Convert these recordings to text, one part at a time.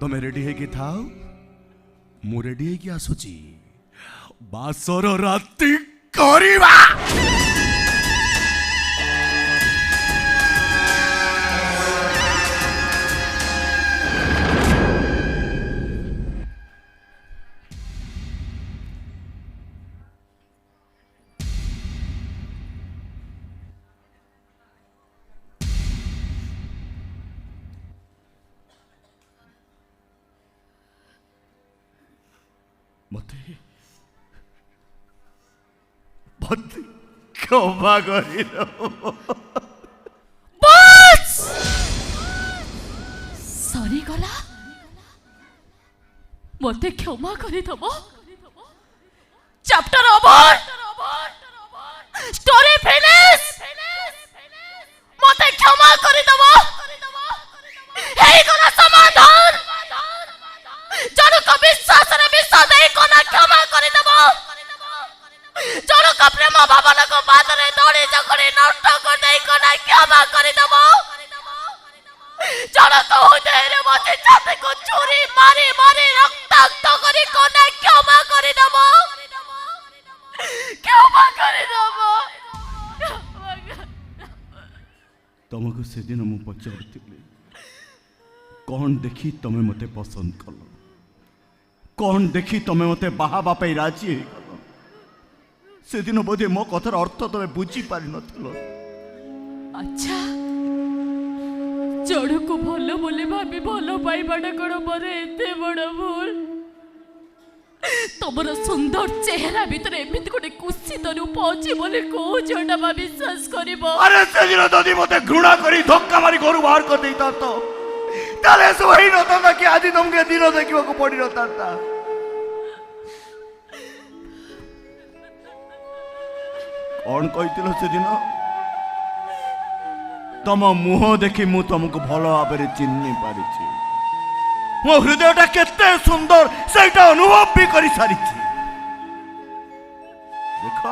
ତମେ ରେଡି ହେଇକି ଥାଅ, ମୁଁ ରେଡି ହେଇକି ଆସୁଛି। ବାସର ରାତି କରିବା। ମତେ କ୍ଷମା କରିଦବ। ବସ୍ ସରିଗଲା। ମତେ କ୍ଷମା କରିଦବ। Chapter over, story finish. ମତେ କ୍ଷମା କରିଦବ। ହେଇଗଲା ସମାଧାନ। ଜଣକ ବିଶ୍ୱାସରେ ବିଷ ଦେଇ କନା କ୍ଷମା କରିଦବ। ଜଣକ ପ୍ରେମ ଭାବନାକୁ ପାଦରେ ଦଳି ଚକଡ଼ି ନଷ୍ଟ କରିଦେଇ କନା କ୍ଷମା କରିଦବ। ଜଣକ ହୃଦୟରେ ବସି ଛାତିକୁ ଛୁରୀ ମାରି ମାରି ରକ୍ତାକ୍ତ କରି କନା କ୍ଷମା କରିଦବ। କ୍ଷମା କରିଦବ। ତମକୁ ସେଦିନ ମୁଁ ପଚାରୁଥିଲି, କଣ ଦେଖି ତମେ ମତେ ପସନ୍ଦ କଲ? କଣ ଦେଖି ତମେ ମତେ ବାହା ହେବା ପାଇଁ ରାଜି ହେଇଗଲ? ସେଦିନ ବୋଧେ ମୋ କଥାର ଅର୍ଥ ତମେ ବୁଝି ପାରିନଥିଲ। ଆଚ୍ଛା, ଜଣକୁ ଭଲ ବୋଲି ଭାବି ଭଲ ପାଇବାଟା କଣ ମୋର ଏତେ ବଡ଼ ଭୁଲ? ତମର ସୁନ୍ଦର ଚେହେରା ଭିତରେ ଏମିତି ଗୋଟେ କୁସିତ ରୂପ ଅଛି ବୋଲି କୋଉ ଝିଅଟା ବା ବିଶ୍ୱାସ କରିବ? ଆରେ ସେଦିନ ଯଦି ମତେ ଘୃଣା କରି ଧକ୍କା ମାରି ଘରୁ ବାହାର କରିଦେଇଥାନ୍ତ, ତାହେଲେ ଏସବୁ ହେଇନଥାନ୍ତା କି ଆଜି ତମକୁ ଦିନ ଦେଖିବାକୁ ପଡିନଥାନ୍ତା। କଣ କହିଥିଲ ସେଦିନ? ତମ ମୁହଁ ଦେଖି ମୁଁ ତମକୁ ଭଲ ଭାବରେ ଚିହ୍ନି ପାରିଛି। ମୋ ହୃଦୟଟା କେତେ ସୁନ୍ଦର ସେଇଟା ଅନୁଭବ ବି କରି ସାରିଛି। ଦେଖ,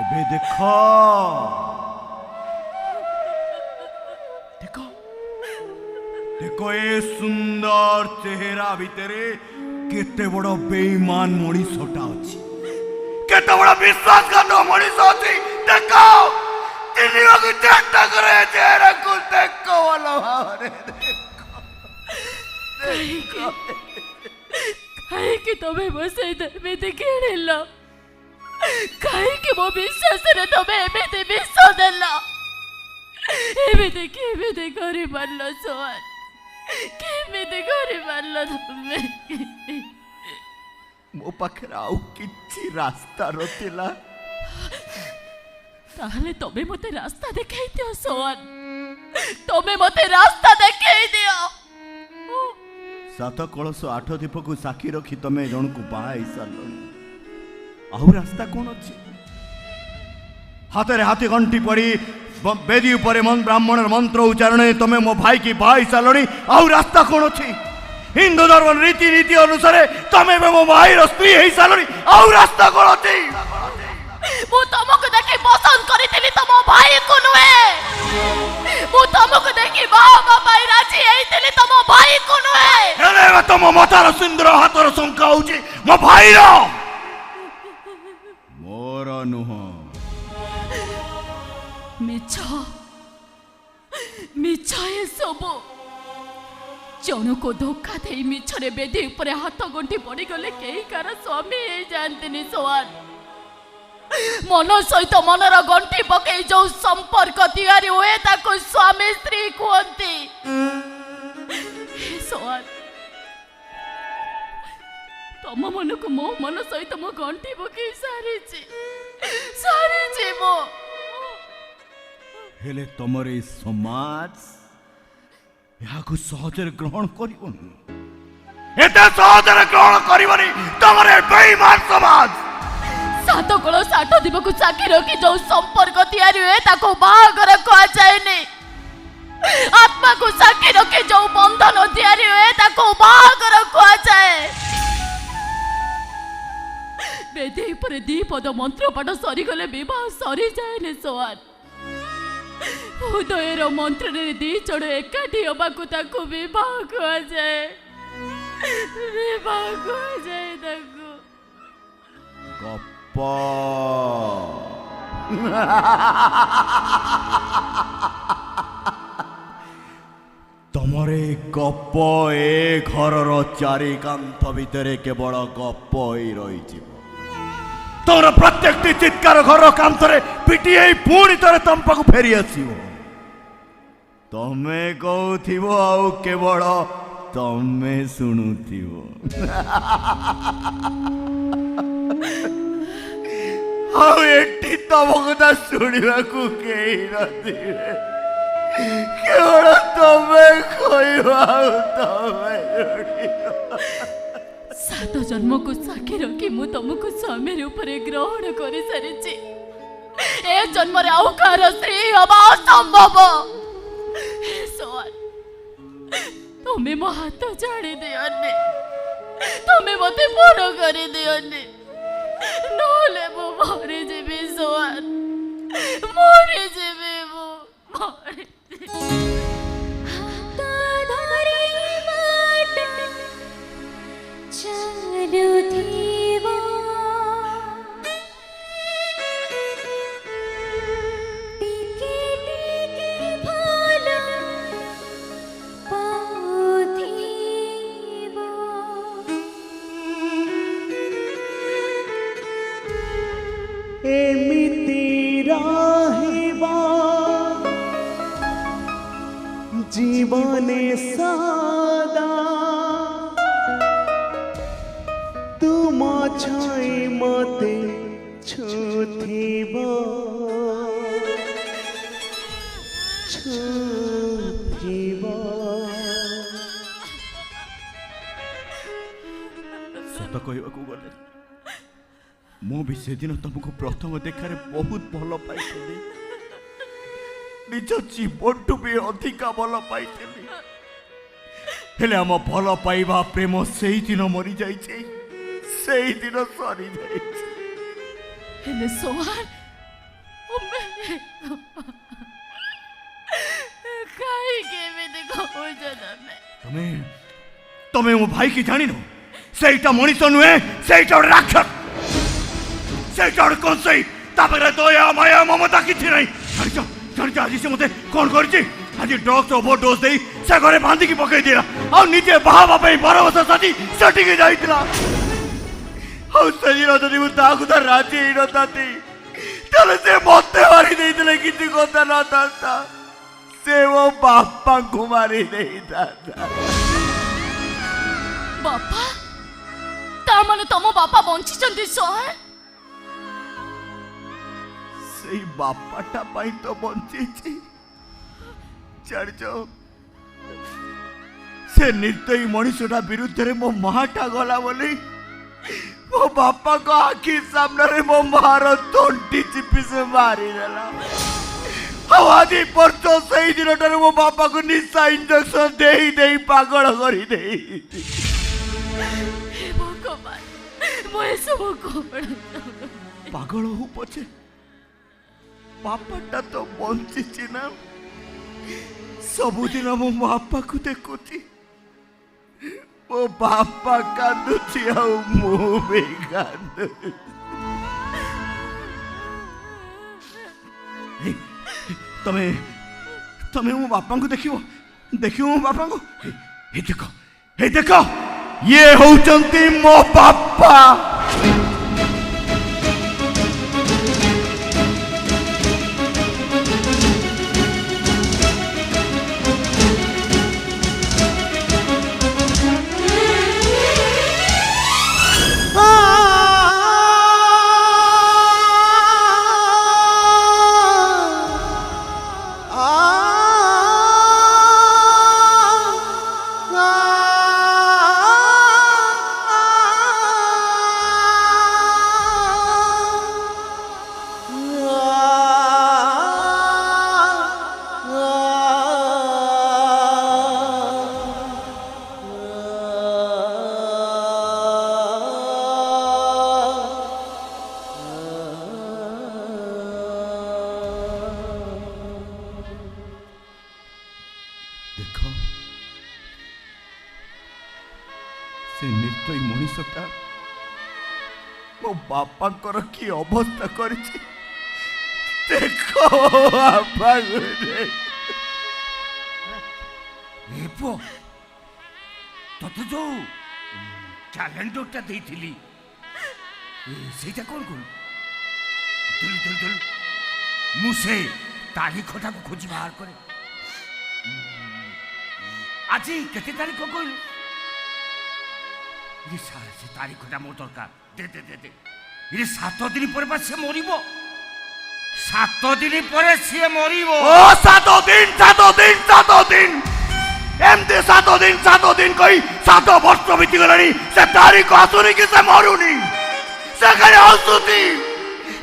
ଏବେ ଦେଖ, ଦେଖ, ଦେଖ ଏ ସୁନ୍ଦର ଚେହେରା ଭିତରେ କେତେ ବଡ଼ ବେଇମାନ ମଣିଷଟା ଅଛି, କେତେ ବଡ଼ ବିଶ୍ୱାସଘାତ ମଣିଷ ଅଛି। ଦେଖ, ଚିହ୍ନିବାକୁ ଚେଷ୍ଟା କରେ ଚେହେରାକୁ। ଦେଖ ଭଲ ଭାବରେ। କାହିଁକି ତମେ ମୋ ସହିତ ଏମିତି ଖେଳିଲ? କାହିଁକି ମୋ ବିଶ୍ୱାସରେ ତମେ ଏମିତି ବିଷ ଦେଲ? ଏମିତି କେମିତି କରିପାରିଲ ସୋହାନ? କେମିତି କରିପାରିଲ ତମେ? ମୋ ପାଖରେ ଆଉ କିଛି ରାସ୍ତା ନଥିଲା। ତାହେଲେ ତମେ ମତେ ରାସ୍ତା ଦେଖାଇ ଦିଅ ସୋହାନ। ତମେ ମତେ ରାସ୍ତା ଦେଖାଇ ଦିଅ। 7 କଳସ 8 ଦୀପକୁ ସାକ୍ଷୀ ରଖି ତମେ ଜଣକୁ ବାହା ହେଇସାରିଲଣି। ଆଉ ରାସ୍ତା କଣ ଅଛି? ହାତରେ ହାତୀ ଗଣ୍ଠି ପଡ଼ି ବେଦୀ ଉପରେ ବ୍ରାହ୍ମଣର ମନ୍ତ୍ର ଉଚ୍ଚାରଣରେ ତମେ ମୋ ଭାଇ କି ବାହା ହେଇସାରିଲଣି। ଆଉ ରାସ୍ତା କଣ ଅଛି? ହିନ୍ଦୁ ଧର୍ମ ରୀତିନୀତି ଅନୁସାରେ ତମେ ଏବେ ମୋ ଭାଇର ସ୍ତ୍ରୀ ହେଇସାରିଲଣି। ଆଉ ରାସ୍ତା କଣ ଅଛି? ମୁଁ ତମକୁ ଦେଖି ପସନ୍ଦ କରିଥିଲି, ତମ ଭାଇକୁ ନୁହେଁ। ମୁଁ ତମକୁ ଦେଖି ବାହା ହେବା ପାଇଁ ରାଜି ହେଇଥିଲି, ତମ ଭାଇକୁ ନୁହେଁ। ହେଲେ ତମ ମଥାର ସିନ୍ଦୁର ହାତର ଶଙ୍ଖା ହଉଛି ମୋ ଭାଇର, ମୋର ନୁହଁ। ମିଛ ମିଛ ଏସବୁ। ଜଣକୁ ଧୋକା ଦେଇ ମିଛରେ ବେଦୀ ଉପରେ ହାତ ଗଣ୍ଠି ପଡ଼ିଗଲେ କେହି କାହାର ସ୍ୱାମୀ ହେଇଯାଆନ୍ତିନି ସୋହାନ। ମନ ସହିତ ମନର ଗଣ୍ଠି ପକେଇ ଯୋଉ ସମ୍ପର୍କ ତିଆରି ହୁଏ ତାକୁ ସ୍ୱାମୀ ସ୍ତ୍ରୀ କୁହନ୍ତି। ସୋହାନ, ତମ ମନକୁ ମୋ ମନ ସହିତ ମୋ ଗଣ୍ଠି ପକେଇ ସାରିଛି ମୁଁ। ହେଲେ ତମର ଏ ସମାଜ ଏହାକୁ ସହଜରେ ଗ୍ରହଣ କରିବନି। ଏତେ ସହଜରେ ଗ୍ରହଣ କରିବନି ତମର ଏ ବେଇମାନ ସମାଜ। 7 କଳସ 8 ଦୀପକୁ ସାକ୍ଷୀ ରଖି ଯୋଉ ସମ୍ପର୍କ ତିଆରି ହୁଏ ତାକୁ ବାହାଘର କୁହାଯାଏନି। ଆତ୍ମାକୁ ସାକ୍ଷୀ ରଖି ଯୋଉ ବନ୍ଧନ ତିଆରି ହୁଏ ତାକୁ ବାହାଘର କୁହାଯାଏ। ବେଦୀ ଉପରେ 2 ପଦ ମନ୍ତ୍ର ପାଠ ସରିଗଲେ ବିବାହ ସରିଯାଏନି ସୋହାନ। ଉଦୟର ମନ୍ତ୍ରରେ ଦି ଜଣ ଏକାଠି ହେବାକୁ ତାକୁ ବିବାହ କୁହାଯାଏ। ବିବାହ କୁହାଯାଏ ତାକୁ। ଗପ ତମର ଏ ଗପ ଏ ଘରର ଚାରିକାନ୍ଥ ଭିତରେ କେବଳ ଗପ ହେଇ ରହିଯିବ। ତମର ପ୍ରତ୍ୟେକଟି ଚିତ୍କାର ଘର କାନ୍ଥରେ ପିଟି ହେଇ ପୁଣି ଥରେ ତମ ପାଖକୁ ଫେରି ଆସିବ। ତମେ କହୁଥିବ ଆଉ କେବଳ ତମେ ଶୁଣୁଥିବ। ଆଉ ଏଠି ତମ କଥା ଶୁଣିବାକୁ କେହି ନଥିବେ। କେବଳ ତମେ କହିବ ଆଉ ତମେ ଶୁଣିବ। 7 ଜନ୍ମକୁ ସାକ୍ଷୀ ରଖି ମୁଁ ତମକୁ ସ୍ୱାମୀ ରୂପରେ ଗ୍ରହଣ କରିସାରିଛି। ଏ ଜନ୍ମରେ ଆଉ କାହାର ସ୍ତ୍ରୀ ହବା ଅସମ୍ଭବ। ତମେ ମୋ ହାତ ଛାଡ଼ି ଦିଅନି। ତମେ ମତେ ବଡ଼ କରିଦିଅନି, ନହେଲେ ମୁଁ ମରିଯିବି ସୋଆନ। ମରିଯିବି ମୁଁ, एमिति रहिबा जीवने सदा तुम छाई मते छुथिबा ସତ କହିବାକୁ ଗଲେ ମୁଁ ବି ସେଦିନ ତମକୁ ପ୍ରଥମ ଦେଖାରେ ବହୁତ ଭଲ ପାଇଥିଲି। ନିଜ ଜୀବନଠୁ ବି ଅଧିକା ଭଲ ପାଇଥିଲି। ହେଲେ ଆମ ଭଲ ପାଇବା ପ୍ରେମ ସେଇଦିନ ମରିଯାଇଛି, ସେଇଦିନ ସରିଯାଇଛି। ହେଲେ ସୋହାନ, କାହିଁକି ଏମିତି କହୁଛ ତମେ? ତମେ ମୋ ଭାଇ କି ଜାଣିନ? ସେଇଟା ମଣିଷ ନୁହେଁ, ସେଇଟା ଗୋଟେ ରାକ୍ଷସ, ସେଇଟା ଗୋଟେ କଂସେଇ। ତା ପାଖରେ ଦୟା ମାୟା ମମତା କିଛି ନାହିଁ। ଜାଣିଛ ଆଜି ସେ ମତେ କଣ କରିଛି? ଆଜି ଡ୍ରଗ୍ସ ଓଭରଡୋଜ ଦେଇ ସେ ଘରେ ବାନ୍ଧିକି ପକେଇ ଦିଲା। ଆଉ ନିଜେ ବାହା ହେବା ପାଇଁ 12 ବର୍ଷ ସାଥି ସେଠିକି ଯାଇଥିଲା। ଆଉ ସେଦିନ ଯଦି ମୁଁ ତାହାକୁ ତ ରାଜି ହେଇନଥାନ୍ତି, ତାହେଲେ ସେ ମତେ ମାରି ଦେଇଥିଲେ କିଛି କଥା ନଥାନ୍ତା। ସେ ମୋ ବାପାଙ୍କୁ ମାରି ଦେଇଥାନ୍ତା। ବାପା? ତା ମାନେ ତମ ବାପା ବଞ୍ଚିଛନ୍ତି ସୋହାନ? ସେଇ ବାପାଟା ପାଇଁ ତ ବଞ୍ଚିଛି। ଜାଣିଛ, ସେ ନିର୍ଦ୍ଦୟୀ ମଣିଷଟା ବିରୁଦ୍ଧରେ ମୋ ମାଟା ଗଲା ବୋଲି ମୋ ବାପାଙ୍କ ଆଖି ସାମ୍ନାରେ ମୋ ମାର ତଣ୍ଟି ଚିପି ସେ ମାରିଦେଲା। ଆଉ ଆଜି ପର୍ଯ୍ୟନ୍ତ ସେଇ ଦିନଠାରୁ ମୋ ବାପାକୁ ନିଶା ଇଞ୍ଜେକ୍ସନ ଦେଇ ଦେଇ ପାଗଳ କରିଦେଇ। ଭଗବାନ, ମୁଁ ଏସବୁ କଣ? ପାଗଳ ହଉ ପଛେ ବାପାଟା ତ ବଞ୍ଚିଛି ନା। ସବୁଦିନ ମୋ ବାପାକୁ ଦେଖୁଛି, ମୋ ବାପା କାନ୍ଦୁଛି ଆଉ ମୁଁ ବି କାନ୍ଦୁଛି। ତମେ ମୋ ବାପାଙ୍କୁ ଦେଖିବ ମୋ ବାପାଙ୍କୁ। ଏ ଦେଖ ଇଏ ହଉଛନ୍ତି ମୋ ବାପା। देख से निर्दयी मनीषटा मो बापांकर की अवस्था करिछि देखो बापा रे ए पुओ तते जो कैलेंडरटा देइथिली सेटा कोन कोन दिल मुसे तारीखटा को खोजी बाहर करे आज केते तारीख कोइल ये से तारीखटा मोर दरकार दे दे दे दे ये 7 दिन पर बस से मरिबो 7 दिन पर से मरिबो ओ 7 दिन एमती 7 दिन कही 7 वर्ष बीती गलानी से तारीख आसुनी कि से मरुनी से खाली हसुती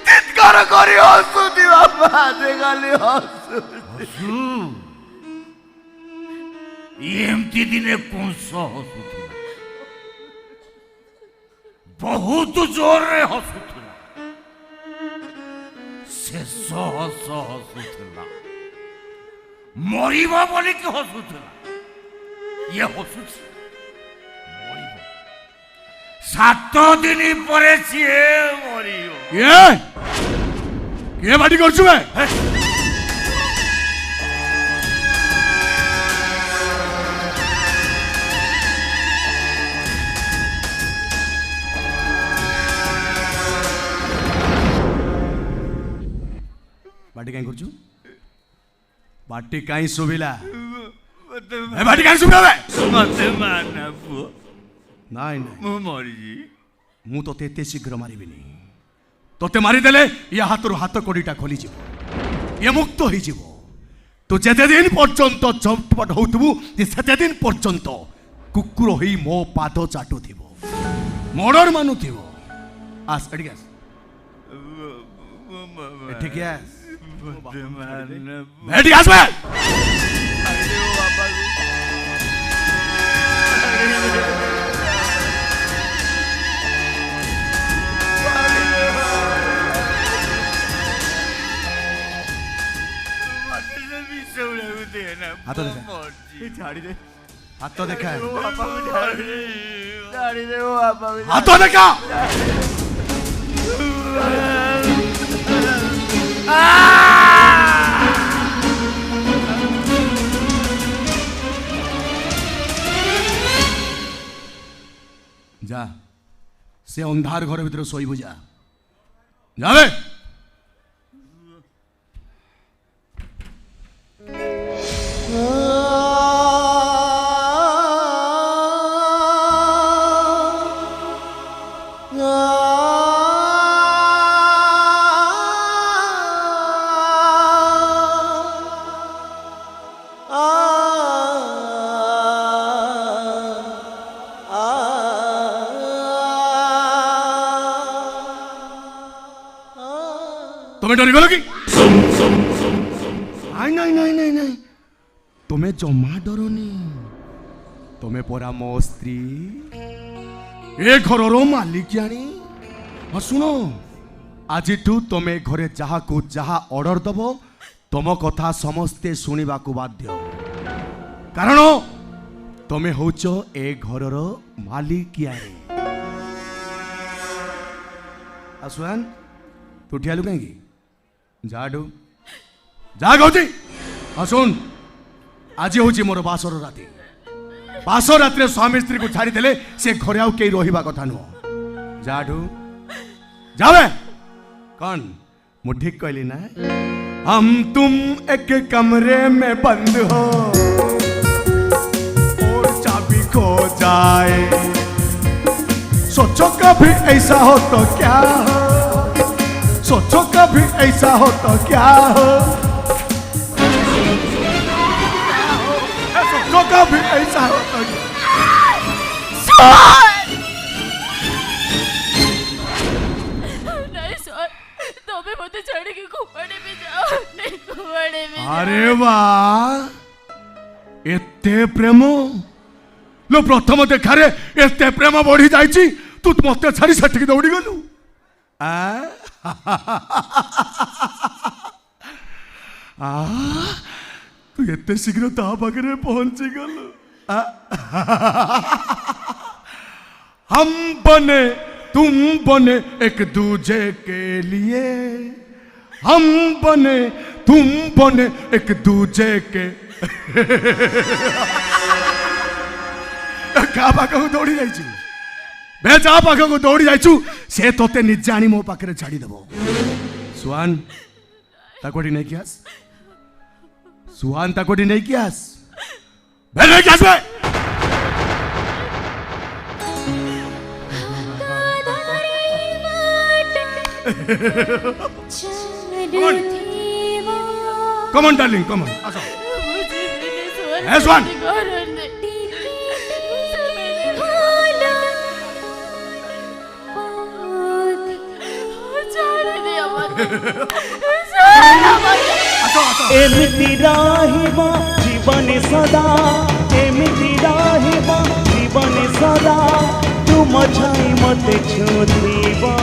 चित्कार करी हसुती बाबा से खाली हसुती एमती दिने कौन सा हसुती बहुत जोर रे हसुथिला शेष हसुथिला मरिबा बोली कि हसुथिला ये हसुथि मरिबा 7 दिन परे सिए मरियो के बाटी करछु बे बाटी कहीं करछु बाटी कहीं सुबिला ए बाटी कहीं सुबिला बे मते माना पुओ नाइ मु मरिजी मु तो तेते शीघ्र मारिबिनी तोते मारी देले ये हाथरु हाथ कोडीटा खोली जीवो ये मुक्त होई जीवो तू जेते दिन पर्यंत चटपट होतबु जे सेते दिन पर्यंत कुकुर होई मो पाद चाटु थिबो मर्डर मानु थिबो आस एडी गस ठीक है एडी गस बे हाथ देखा झाड़ी दे हाथ देखा बापा को झाड़ी दे वो बापा को हाथ देखा जा से अंधार घर भीतर सोईबु जा जावे तुम्हें डरी गलो कि नहीं नहीं नहीं नहीं तुम्हें जमा डरनी तुम्हें परा मो स्त्री ए घर मालिकियानी और सुनो आज तुम्हें घरे जहा को जहा ऑर्डर दब तुम कथा समस्ते सुनिबा को बाध्य कारण तुम्हें होच ए घरर मालिकियानी आसुआन तू ठियालु कहीं जाडू जा गौती सुन आज हूँ मोर बासर राति बासर राति स्वामी स्त्री को छाड़ी देले से घरे आउ कई रहिबा कथा नुह जाडू जावे कौन मु ठीक कहली ना हम तुम एक कमरे में बंद हो और चाबी खो जाए सोचो कभी ऐसा हो तो क्या हो सोचो कभी ऐसा हो तो क्या हो सोचो कभी ऐसा हो तो नहीं सर तुम्हें मत छोड़ के कुआड़े में जाओ नहीं कुआड़े में अरे वाह एते प्रेम लो प्रथम देखारे एते प्रेम बढ़ी जाइछि तू मते छाड़ी सेठिक दौड़ी गलु तू एते शीघ्र ता पाखरे पहुंची गल हम बने तुम बने एक दूजे के लिए हम बने तुम बने एक दूजे के क्या पाखक दौड़ी जाइछु बे जा पाखक दौड़ी जाइछु से तोते निजे आनी मो पाखरे छाड़ी देबो सुहान ताकोटी नहीं कियास सुहान ताकोटी नहीं कियास बे नहीं कियास बे Come on, darling, come on. Hey, Swan. एमिति राहिबा जीवन सदा एमिति राहिबा जीवन सदा तुम छाई मते छुथिबा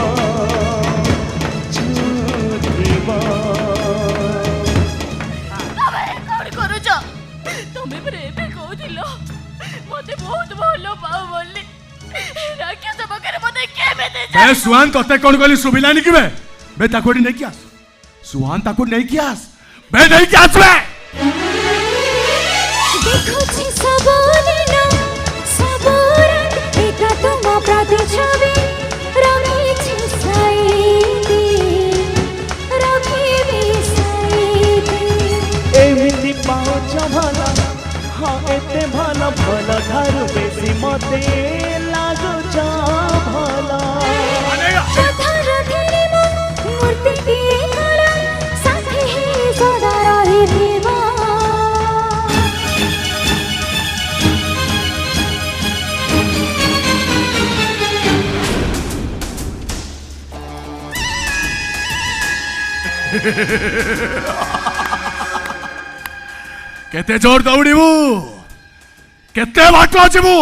सुहान तोते कौन कहली सुबिलानी कि बे ताकोटी नहीं कियास सुहान ताको नहीं कियास बे नहीं कियास बे देखो छी सबोरे ना सबोरे एका तुम प्रतिछवि रवि छी साईदी रवि साईदी एमिति पाउछ भला हाँ एते भला भला ठारू बेसी मते लागुछ भला पत्थर धिरे मो मूर्ति के कला साथी ही सदा रहिबा केते जोर दौड़ू केते बाट जीवु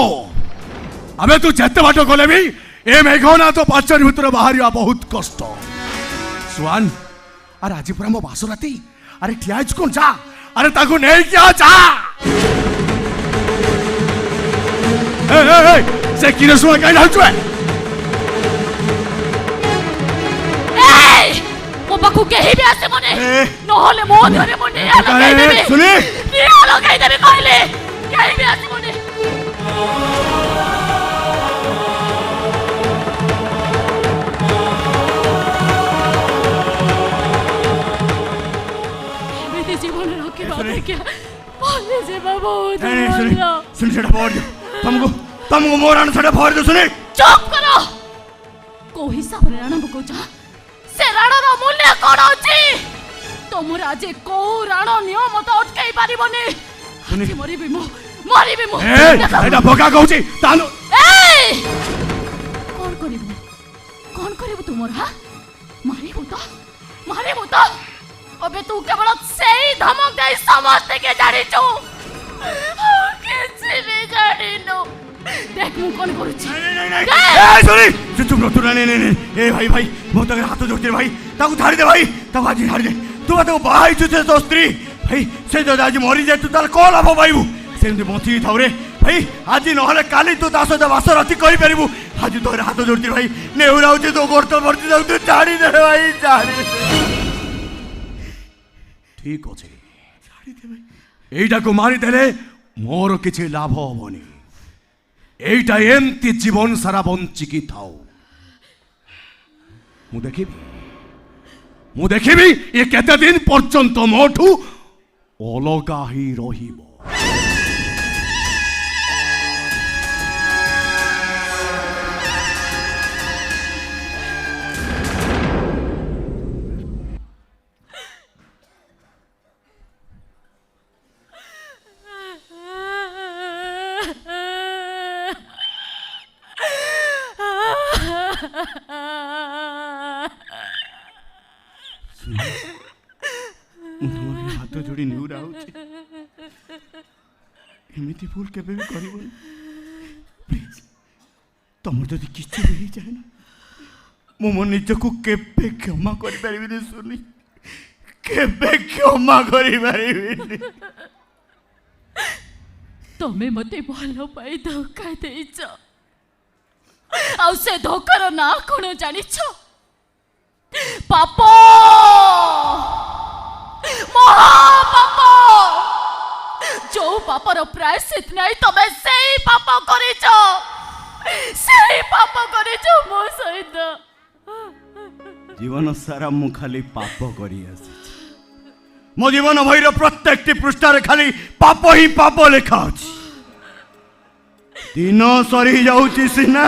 अबे तू जेते बाट गले भी ए मेघना तो पाचर भितर बाहर बहुत कष्ट सुहान अरे आज पूरा मो बास राती अरे ठियाज कौन जा अरे ताको नहीं क्या जा से किने सुहा कहीं ढालचु मो पाखु केही भी आसे मने नहले मो धरे मने लगाई देबे सुनी निया लगाई देबे कहले केही भी आसे मने मेरे जीवन रखे बाबा क्या बोले जे बाबा सुन सेटा फोड़ दो तुमको मोरान सेटा फोड़ दो सुनी चुप करो को हिसाब रे राणा बको जा से राणार मूल्य कोन अछि तोमर आज को राण नियम तो अटकाई पारिबनी सुनी मरिबी मो एटा बोका कहूची तानु कौन करिबो तुमर हा मारिबो तो अबे तू केवल सेही धमक दे समझते के जानि छु किसी भी जानि नो देख मु कौन करूची ए सुनी चुप रो तू नहीं ए भाई मो तक हाथ जोड़ते भाई ताको छाड़ी दे भाई ताको आज छाड़ी दे तू तो बाहाई छु तो स्त्री भाई से जो आज मरी जाय तू तार कोन हबो भाईबू सेमती बंची थाउ रे भाई आज नहले काली तू ता सहित बास राति कहि परिबू आज तो हाथ जोड़ती भाई नेउराउ जे तो गोरत भरती जाऊ तू छाड़ी दे भाई छाड़ी दे ठीक अछि छाड़ी दे भाई एटा को मारी देले मोर किछि लाभ होबनी एटा एमती जीवन सारा बंचिकी थाउ मु देखिबी ये केते दिन पर्यंत मोठू अलगा ही रहिबो हाथ जोड़ी निउरा एमती भूल केबे भी करबो प्लीज तुम जदि किछि भी जाए ना मो निज को केबे क्षमा करि परिबे सुनी केबे क्षमा करि परिबे ତମେ ମତେ ଭଲ ପାଇ ଧୋକା ଦେଇଛ। ଆଉ ସେ ଧୋକାର ନାଁ କଣ ଜାଣିଛ? ପାପ, ମହାପାପ। ଯୋଉ ପାପର ପ୍ରାୟଶ୍ଚିତ ନାହିଁ ତମେ ସେଇ ପାପ କରିଛ, ସେଇ ପାପ କରିଛ ମୋ ସହିତ। जीवन सारा मु खाली पाप करी आसी मो जीवन भईर प्रत्येक पृष्ठार खाली पाप ही पाप लिखा अछि। दिन सरी जाउची सिना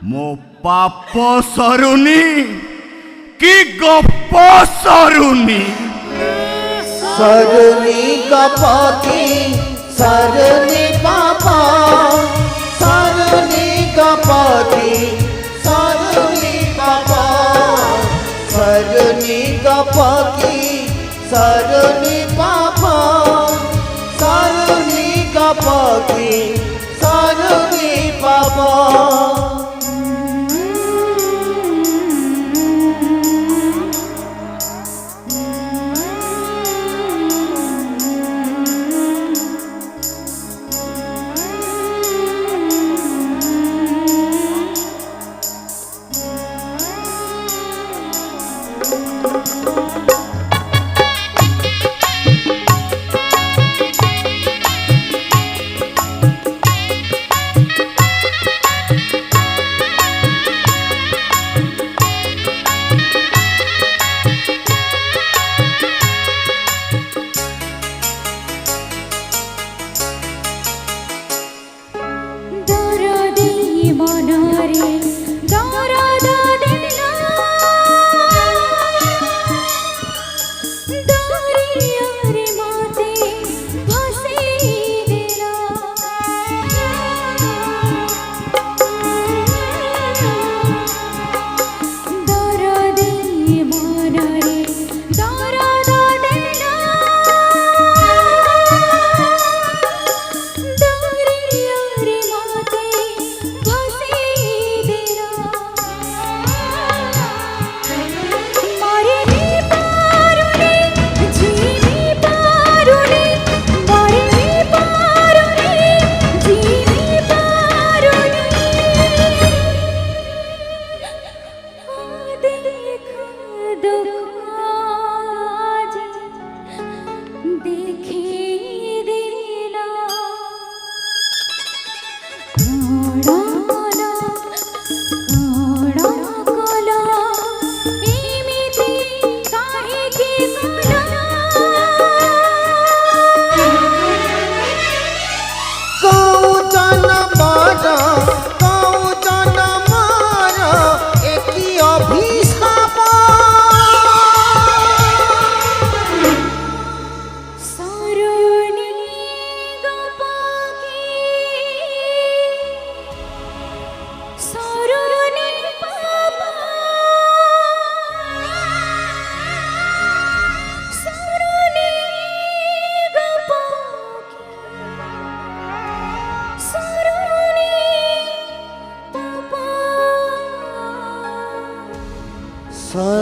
मो पाप सरुनी कि गप सरुनी। सरुनी गपति सरुनी पापा सरुनी गपति सरुनी पापा सरुनी गपति सरुनी पापा सरुनी गपति सरुनी पापा।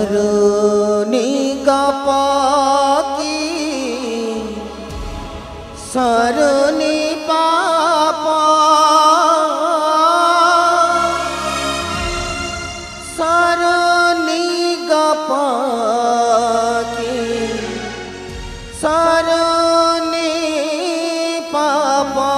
सरुनी गपति सरुनी पापा सरुनी गपति सरुनी पापा।